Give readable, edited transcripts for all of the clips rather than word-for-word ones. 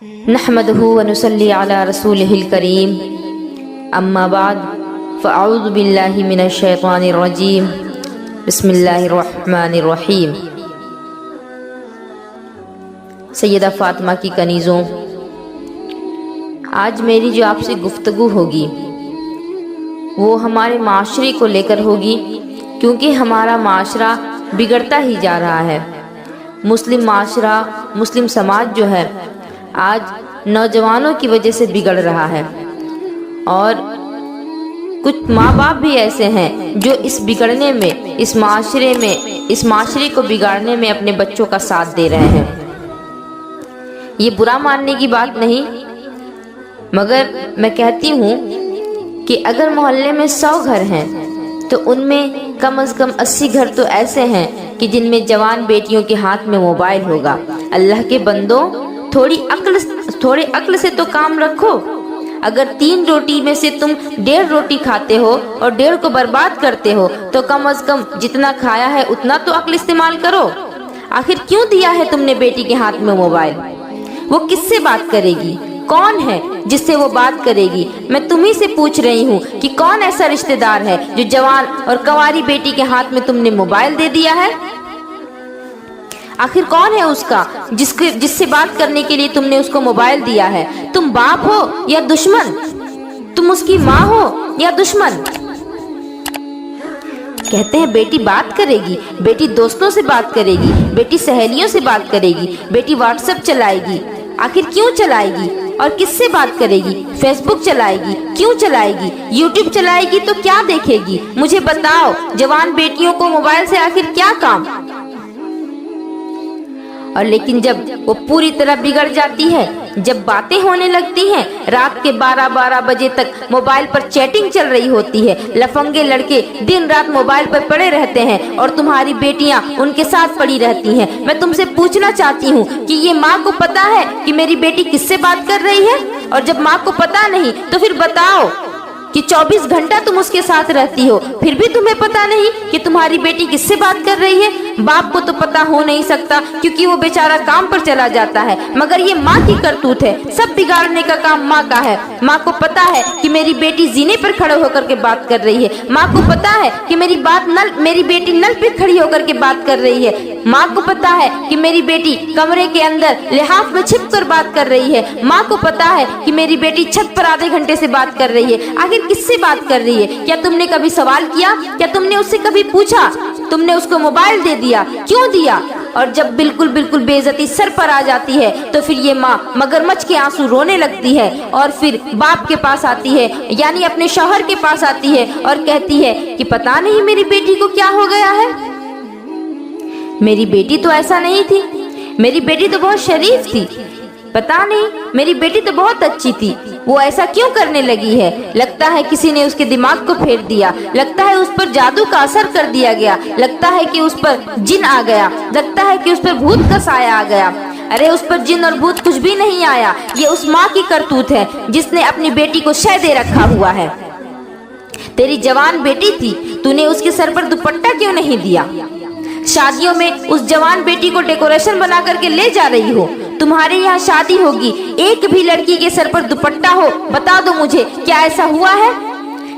نحمده ونصلي على رسوله الكريم اما بعد فاعوذ باللہ من الشیطان الرجیم بسم اللہ الرحمن الرحیم۔ سیدہ فاطمہ کی کنیزوں، آج میری جو آپ سے گفتگو ہوگی وہ ہمارے معاشرے کو لے کر ہوگی، کیونکہ ہمارا معاشرہ بگڑتا ہی جا رہا ہے۔ مسلم معاشرہ، مسلم سماج جو ہے آج نوجوانوں کی وجہ سے بگڑ رہا ہے، اور کچھ ماں باپ بھی ایسے ہیں جو اس بگڑنے میں، اس معاشرے کو بگاڑنے میں اپنے بچوں کا ساتھ دے رہے ہیں۔ یہ برا ماننے کی بات نہیں، مگر میں کہتی ہوں کہ اگر محلے میں 100 گھر ہیں تو ان میں کم از کم 80 گھر تو ایسے ہیں کہ جن میں جوان بیٹیوں کے ہاتھ میں موبائل ہوگا۔ اللہ کے بندوں، تھوڑی عقل سے تو کام رکھو۔ اگر 3 روٹی میں سے تم 1.5 روٹی کھاتے ہو اور 1.5 کو برباد کرتے ہو تو کم از کم جتنا کھایا ہے اتنا تو عقل استعمال کرو۔ آخر کیوں دیا ہے تم نے بیٹی کے ہاتھ میں موبائل؟ وہ کس سے بات کرے گی؟ کون ہے جس سے وہ بات کرے گی؟ میں تمہیں سے پوچھ رہی ہوں کہ کون ایسا رشتہ دار ہے جو جوان اور کنواری بیٹی کے ہاتھ میں تم نے موبائل دے دیا ہے؟ آخر کون ہے اس کا جس سے بات کرنے کے لیے تم نے اس کو موبائل دیا ہے؟ تم باپ ہو یا دشمن؟ تم اس کی ماں ہو یا دشمن؟ کہتے ہیں بیٹی بات کرے گی، بیٹی دوستوں سے بات کرے گی، بیٹی سہیلیوں سے بات کرے گی، بیٹی واٹس ایپ چلائے گی۔ آخر کیوں چلائے گی اور کس سے بات کرے گی؟ فیس بک چلائے گی، کیوں چلائے گی؟ یوٹیوب چلائے گی تو کیا دیکھے گی؟ مجھے بتاؤ، جوان بیٹیوں کو موبائل سے آخر کیا کام؟ اور لیکن جب وہ پوری طرح بگڑ جاتی ہے، جب باتیں ہونے لگتی ہیں، رات کے 12 بجے تک موبائل پر چیٹنگ چل رہی ہوتی ہے، لفنگے لڑکے دن رات موبائل پر پڑے رہتے ہیں اور تمہاری بیٹیاں ان کے ساتھ پڑی رہتی ہیں، میں تم سے پوچھنا چاہتی ہوں کہ یہ ماں کو پتا ہے کہ میری بیٹی کس سے بات کر رہی ہے؟ اور جب ماں کو پتا نہیں تو پھر بتاؤ کہ 24 گھنٹہ تم اس کے ساتھ رہتی ہو، پھر بھی تمہیں پتا نہیں کہ تمہاری بیٹی کس سے بات کر رہی ہے؟ باپ کو تو پتا ہو نہیں سکتا کیونکہ وہ بیچارہ کام پر چلا جاتا ہے، مگر یہ ماں کی کرتوت ہے، سب بگاڑنے کا کام ماں کا ہے۔ ماں کو پتا ہے کہ میری بیٹی زینے پر کھڑے ہو کر کے بات کر رہی ہے، ماں کو پتا ہے کہ میری بیٹی نل پہ کھڑی ہو کر کے بات کر رہی ہے، ماں کو پتا ہے کہ میری بیٹی کمرے کے اندر لحاف میں چھپ کر بات کر رہی ہے، ماں کو پتا ہے کہ میری بیٹی چھت پر آدھے گھنٹے سے بات کر رہی ہے۔ آخر کس سے بات کر رہی ہے؟ کیا تم نے کبھی سوال کیا؟ کیا تم نے اس سے کبھی پوچھا؟ تم نے اس کو موبائل دے دیا، کیوں دیا؟ اور جب بالکل بے عزتی سر پر آ جاتی ہے تو پھر یہ ماں مگرمچھ کے آنسو رونے لگتی ہے اور پھر باپ کے پاس آتی ہے، یعنی اپنے شوہر کے پاس آتی ہے اور کہتی ہے کہ پتا نہیں میری بیٹی کو کیا ہو گیا ہے، میری بیٹی تو ایسا نہیں تھی، میری بیٹی تو بہت شریف تھی، پتا نہیں میری بیٹی تو بہت اچھی تھی، وہ ایسا کیوں کرنے لگی ہے؟ لگتا ہے کسی نے اس کے دماغ کو پھیر دیا، لگتا ہے اس پر جادو کا اثر کر دیا گیا، لگتا ہے کہ اس پر جن آ گیا، لگتا ہے کہ اس پر بھوت کا سایہ آ گیا۔ ارے اس پر جن اور بھوت کچھ بھی نہیں آیا، یہ اس ماں کی کرتوت ہے جس نے اپنی بیٹی کو شے دے رکھا ہوا ہے۔ تیری جوان بیٹی تھی، تو نے اس کے سر پر دوپٹہ کیوں نہیں دیا؟ شادیوں میں اس جوان بیٹی کو ڈیکوریشن بنا کر کے لے جا رہی ہو، تمہارے یہاں شادی ہوگی، ایک بھی لڑکی کے سر پر دوپٹہ ہو؟ بتا دو مجھے، کیا ایسا ہوا ہے؟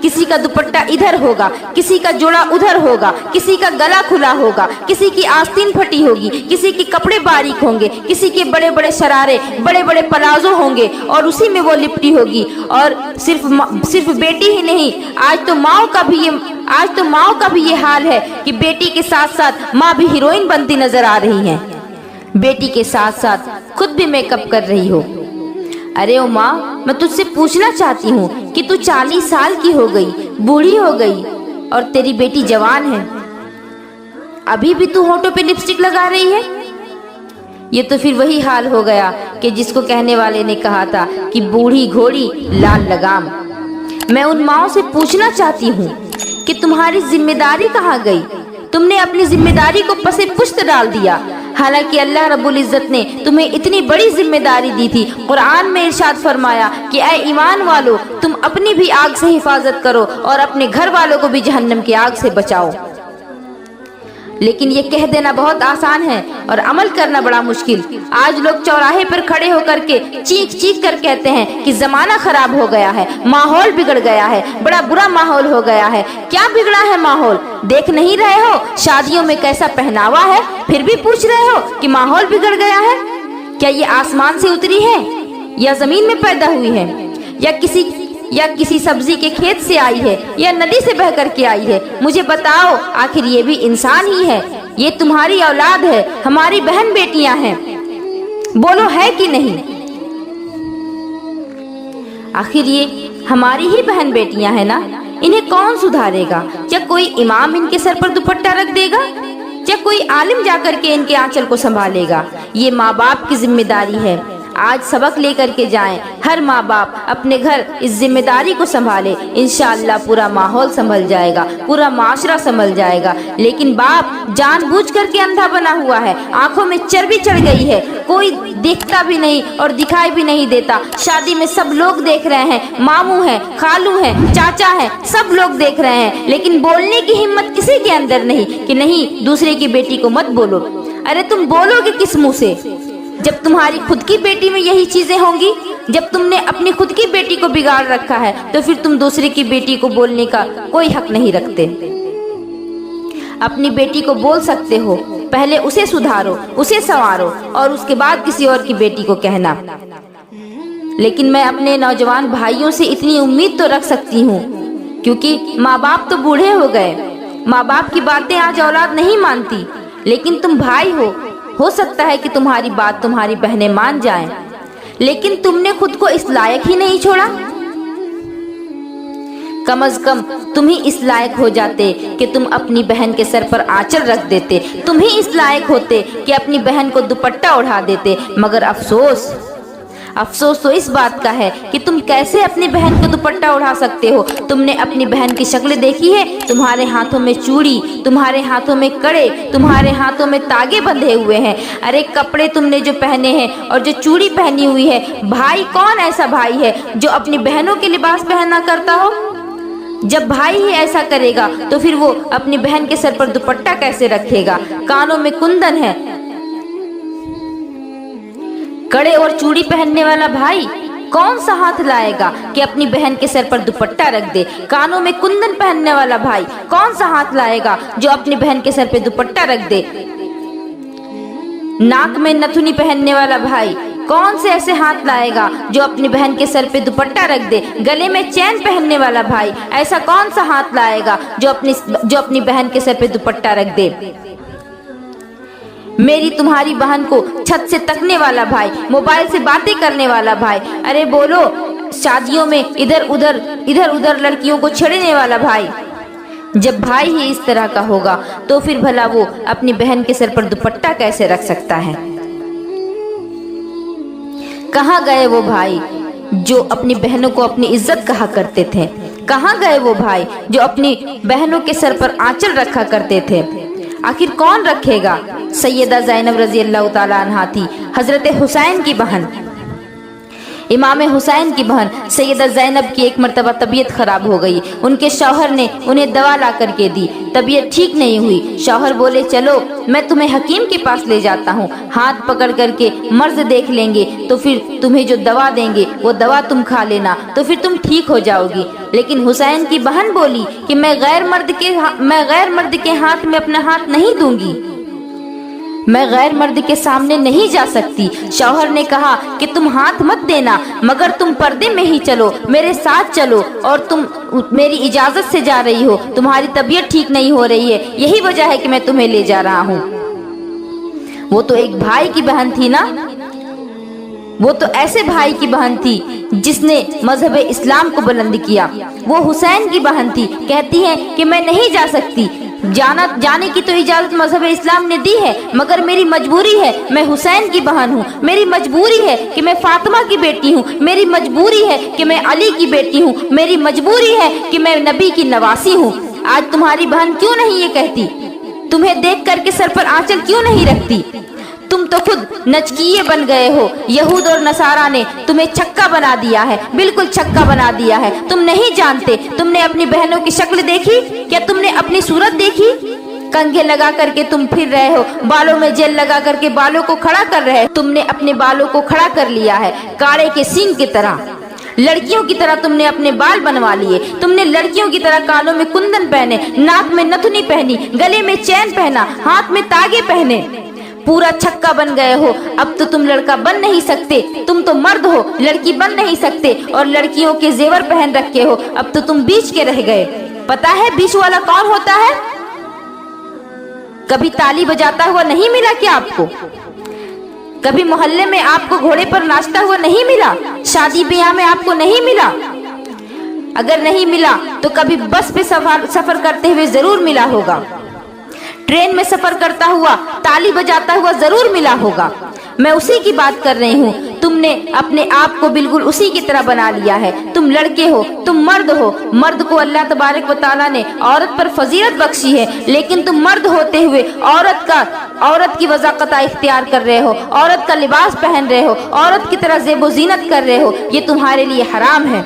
کسی کا دوپٹہ ادھر ہوگا، کسی کا جوڑا ادھر ہوگا، کسی کا گلا کھلا ہوگا، کسی کی آستین پھٹی ہوگی، کسی کے کپڑے باریک ہوں گے، کسی کے بڑے شرارے، بڑے پلازو ہوں گے اور اسی میں وہ لپٹی ہوگی۔ اور صرف بیٹی ہی نہیں، آج تو ماؤں کا بھی یہ حال ہے کہ بیٹی کے ساتھ ساتھ ماں بھی ہیروئن بنتی نظر آ رہی ہیں، بیٹی کے ساتھ ساتھ خود بھی میک اپ کر رہی ہو۔ ارے او ماں، میں تجھ سے پوچھنا چاہتی ہوں کہ تو 40 سال کی ہو گئی، بوڑھی ہو گئی اور تیری بیٹی جوان ہے، ابھی بھی تو ہونٹوں پہ لپسٹک لگا رہی ہے؟ یہ تو پھر وہی حال ہو گیا کہ جس کو کہنے والے نے کہا تھا کہ بوڑھی گھوڑی لال لگام۔ میں ان ماؤں سے پوچھنا چاہتی ہوں کہ تمہاری ذمہ داری کہاں گئی؟ تم نے اپنی ذمہ داری کو پس پشت ڈال دیا، حالانکہ اللہ رب العزت نے تمہیں اتنی بڑی ذمہ داری دی تھی۔ قرآن میں ارشاد فرمایا کہ اے ایمان والو، تم اپنی بھی آگ سے حفاظت کرو اور اپنے گھر والوں کو بھی جہنم کی آگ سے بچاؤ۔ लेकिन ये कह देना बहुत आसान है और अमल करना बड़ा मुश्किल। आज लोग चौराहे पर खड़े होकर के चीख चीख कर कहते हैं कि जमाना खराब हो गया है, माहौल बिगड़ गया है, बड़ा बुरा माहौल हो गया है। क्या बिगड़ा है माहौल? देख नहीं रहे हो शादियों में कैसा पहनावा है, फिर भी पूछ रहे हो कि माहौल बिगड़ गया है? क्या ये आसमान से उतरी है या जमीन में पैदा हुई है, या किसी सब्जी के खेत से आई है, या नदी से बह करके आई है? मुझे बताओ, आखिर ये भी इंसान ही है, ये तुम्हारी औलाद है, हमारी बहन बेटियां हैं, बोलो है कि नहीं? आखिर ये हमारी ही बहन बेटियां हैं ना, इन्हें कौन सुधारेगा? क्या कोई इमाम इनके सर पर दुपट्टा रख देगा, या कोई आलिम जाकर के इनके आंचल को संभालेगा? ये माँ बाप की जिम्मेदारी है। आज सबक लेकर के जाएं, हर माँ बाप अपने घर इस जिम्मेदारी को संभाले, इंशाअल्लाह पूरा माहौल संभल जाएगा, पूरा माशरा संभल जाएगा। लेकिन बाप जानबूझ करके अंधा बना हुआ है, आंखों में चर्बी चढ़ गई है, कोई देखता भी नहीं और दिखाई भी नहीं देता। शादी में सब लोग देख रहे हैं, मामू है, खालू है, चाचा है, सब लोग देख रहे हैं, लेकिन बोलने की हिम्मत किसी के अंदर नहीं कि नहीं दूसरे की बेटी को मत बोलो। अरे तुम बोलोगे किस मुंह से जब तुम्हारी खुद की बेटी में यही चीजें होंगी? जब तुमने अपनी खुद की बेटी को बिगाड़ रखा है तो फिर तुम दूसरे की बेटी को बोलने का कोई हक नहीं रखते। अपनी बेटी को बोल सकते हो, पहले उसे सुधारो, उसे संवारो और उसके बाद किसी और की बेटी को कहना। लेकिन मैं अपने नौजवान भाइयों से इतनी उम्मीद तो रख सकती हूँ, क्योंकि माँ बाप तो बूढ़े हो गए, माँ बाप की बातें आज औलाद नहीं मानती, लेकिन तुम भाई हो सकता है कि तुम्हारी बात तुम्हारी बहनें मान जाएं, लेकिन तुमने खुद को इस लायक ही नहीं छोड़ा। कम से कम तुम ही इस लायक हो जाते कि तुम अपनी बहन के सर पर आंचल रख देते, तुम ही इस लायक होते कि अपनी बहन को दुपट्टा उड़ा देते। मगर अफसोस तो इस बात का है कि तुम कैसे अपनी बहन को दुपट्टा उड़ा सकते हो। तुमने अपनी बहन की शक्ल देखी है? तुम्हारे हाथों में चूड़ी, तुम्हारे हाथों में कड़े, तुम्हारे हाथों में तागे बंधे हुए हैं। अरे कपड़े तुमने जो पहने हैं और जो चूड़ी पहनी हुई है, भाई कौन ऐसा भाई है जो अपनी बहनों के लिबास पहना करता हो? जब भाई ही ऐसा करेगा तो फिर वो अपनी बहन के सर पर दुपट्टा कैसे रखेगा? कानों में कुंदन है, कड़े और चूड़ी पहनने वाला भाई कौन सा हाथ लाएगा कि अपनी बहन के सर पर दुपट्टा रख दे? कानों में कुंदन पहनने वाला भाई कौन सा हाथ लाएगा जो अपनी बहन के सर पे दुपट्टा रख दे? नाक में नथुनी पहनने वाला भाई कौन से ऐसे हाथ लाएगा जो अपनी बहन के सर पे दुपट्टा रख दे? गले में चैन पहनने वाला भाई ऐसा कौन सा हाथ लाएगा जो अपनी बहन के सर पे दुपट्टा रख दे? मेरी तुम्हारी बहन को छत से तकने वाला भाई, मोबाइल से बातें करने वाला भाई, अरे बोलो शादियों में इधर उधर लड़कियों को छेड़ने वाला भाई। जब भाई ही इस तरह का होगा तो फिर भला वो अपनी बहन के सर पर दुपट्टा कैसे रख सकता है? कहाँ गए वो भाई जो अपनी बहनों को अपनी इज्जत कहा करते थे? कहाँ गए वो भाई जो अपनी बहनों के सर पर आंचल रखा करते थे? आखिर कौन रखेगा? सैयदा ज़ैनब रज़ी अल्लाह ताला अन्हा थी, हजरत हुसैन की बहन, इमाम हुसैन की बहन। सैयदा ज़ैनब की एक मर्तबा तबीयत खराब हो गई, उनके शौहर ने उन्हें दवा ला करके दी, तबीयत ठीक नहीं हुई। शौहर बोले चलो मैं तुम्हें हकीम के पास ले जाता हूँ, हाथ पकड़ करके मर्ज देख लेंगे तो फिर तुम्हें जो दवा देंगे वो दवा तुम खा लेना तो फिर तुम ठीक हो जाओगी। लेकिन हुसैन की बहन बोली कि मैं गैर मर्द के हाथ में अपना हाथ नहीं दूंगी, मैं गैर मर्द के सामने नहीं जा सकती। शौहर ने कहा कि तुम हाथ मत देना, मगर तुम पर्दे में ही चलो, मेरे साथ चलो, और तुम मेरी इजाजत से जा रही हो, तुम्हारी तबीयत ठीक नहीं हो रही है, यही वजह है कि मैं तुम्हें ले जा रहा हूँ। वो तो एक भाई की बहन थी ना, वो तो ऐसे भाई की बहन थी जिसने मजहब इस्लाम को बुलंद किया। वो हुसैन की बहन थी, कहती है कि मैं नहीं जा सकती, जाने की तो इजाजत मजहब इस्लाम ने दी है, मगर मेरी मजबूरी है, मैं हुसैन की बहन हूँ, मेरी मजबूरी है कि मैं फातिमा की बेटी हूँ, मेरी मजबूरी है कि मैं अली की बेटी हूँ, मेरी मजबूरी है कि मैं नबी की नवासी हूँ। आज तुम्हारी बहन क्यों नहीं ये कहती? तुम्हें देख करके सर पर आंचल क्यों नहीं रखती? तुम तो खुद नचकिए बन गए हो। यहूद और नसारा ने तुम्हें छक्का बना दिया है, बिल्कुल छक्का बना दिया है। तुम नहीं जानते, तुमने अपनी बहनों की शक्ल देखी? क्या तुमने अपनी सूरत देखी? कंघे लगा करके तुम फिर रहे हो, बालों में जेल लगा करके बालों को खड़ा कर रहे हो। तुमने अपने बालों को खड़ा कर लिया है काड़े के सींग की तरह। लड़कियों की तरह तुमने अपने बाल बनवा लिए। तुमने लड़कियों की तरह कानों में कुंदन पहने, नाक में नथुनी पहनी, गले में चैन पहना, हाथ में तागे पहने, पूरा छक्का बन गए हो। अब तो तुम लड़का बन नहीं सकते, तुम तो मर्द हो, लड़की बन नहीं सकते। और लड़कियों के जेवर पहन रखे हो, अब तो तुम बीच के रह गए। पता है बीच वाला कौन होता है? कभी ताली बजाता हुआ नहीं मिला क्या आपको? कभी मोहल्ले में आपको घोड़े पर नाचता हुआ नहीं मिला? शादी ब्याह में आपको नहीं मिला? अगर नहीं मिला तो कभी बस पे सफर करते हुए जरूर मिला होगा, ट्रेन में सफर करता हुआ ताली बजाता हुआ जरूर मिला होगा। मैं उसी की बात कर रही हूँ। तुमने अपने आप को बिल्कुल उसी की तरह बना लिया है। तुम लड़के हो, तुम मर्द हो। मर्द को अल्लाह तबारक व तआला ने औरत पर फजीलत बख्शी है, लेकिन तुम मर्द होते हुए औरत की वज़ाक़त इख्तियार कर रहे हो, औरत का लिबास पहन रहे हो, औरत की तरह ज़ेबो ज़ीनत कर रहे हो। ये तुम्हारे लिए हराम है।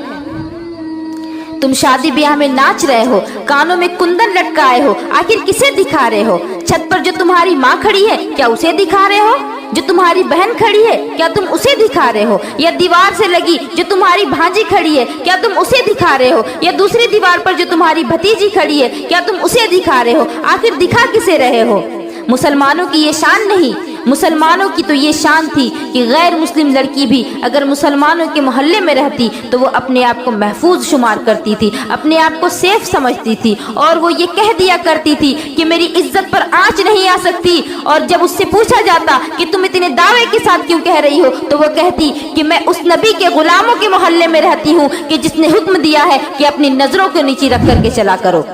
तुम शादी ब्याह में नाच रहे हो, कानों में कुंदन लटकाए हो, आखिर किसे दिखा रहे हो? छत पर जो तुम्हारी माँ खड़ी है क्या उसे दिखा रहे हो? जो तुम्हारी बहन खड़ी है क्या तुम उसे दिखा रहे हो? या दीवार से लगी जो तुम्हारी भांजी खड़ी है क्या तुम उसे दिखा रहे हो? या दूसरी दीवार पर जो तुम्हारी भतीजी खड़ी है क्या तुम उसे दिखा रहे हो? आखिर दिखा किसे रहे हो? मुसलमानों की ये शान नहीं, मुसलमानों की तो ये शान थी कि गैर मुस्लिम लड़की भी अगर मुसलमानों के मोहल्ले में रहती तो वो अपने आप को महफूज शुमार करती थी, अपने आप को सेफ समझती थी, और वो ये कह दिया करती थी कि मेरी इज्जत पर आंच नहीं आ सकती। और जब उससे पूछा जाता कि तुम इतने दावे के साथ क्यों कह रही हो, तो वो कहती कि मैं उस नबी के गुलामों के मोहल्ले में रहती हूँ कि जिसने हुक्म दिया है कि अपनी नजरों को नीचे रख करके चला करो।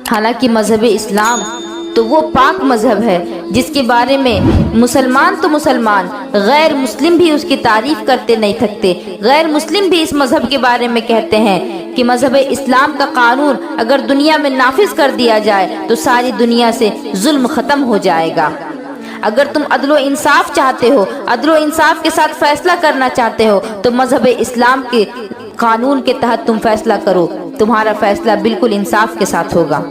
हालांकि मजहब इस्लाम तो वो पाक मजहब है जिसके बारे में मुसलमान तो मुसलमान, गैर मुस्लिम भी उसकी तारीफ करते नहीं थकते। गैर मुस्लिम भी इस मजहब के बारे में कहते हैं कि मजहब इस्लाम का कानून अगर दुनिया में नाफिज कर दिया जाए तो सारी दुनिया से जुल्म खत्म हो जाएगा। अगर तुम अदलो इंसाफ चाहते हो, अदलो इंसाफ के साथ फैसला करना चाहते हो, तो मजहब इस्लाम के कानून के तहत तुम फैसला करो। तुम्हारा फैसला बिल्कुल इंसाफ के साथ होगा।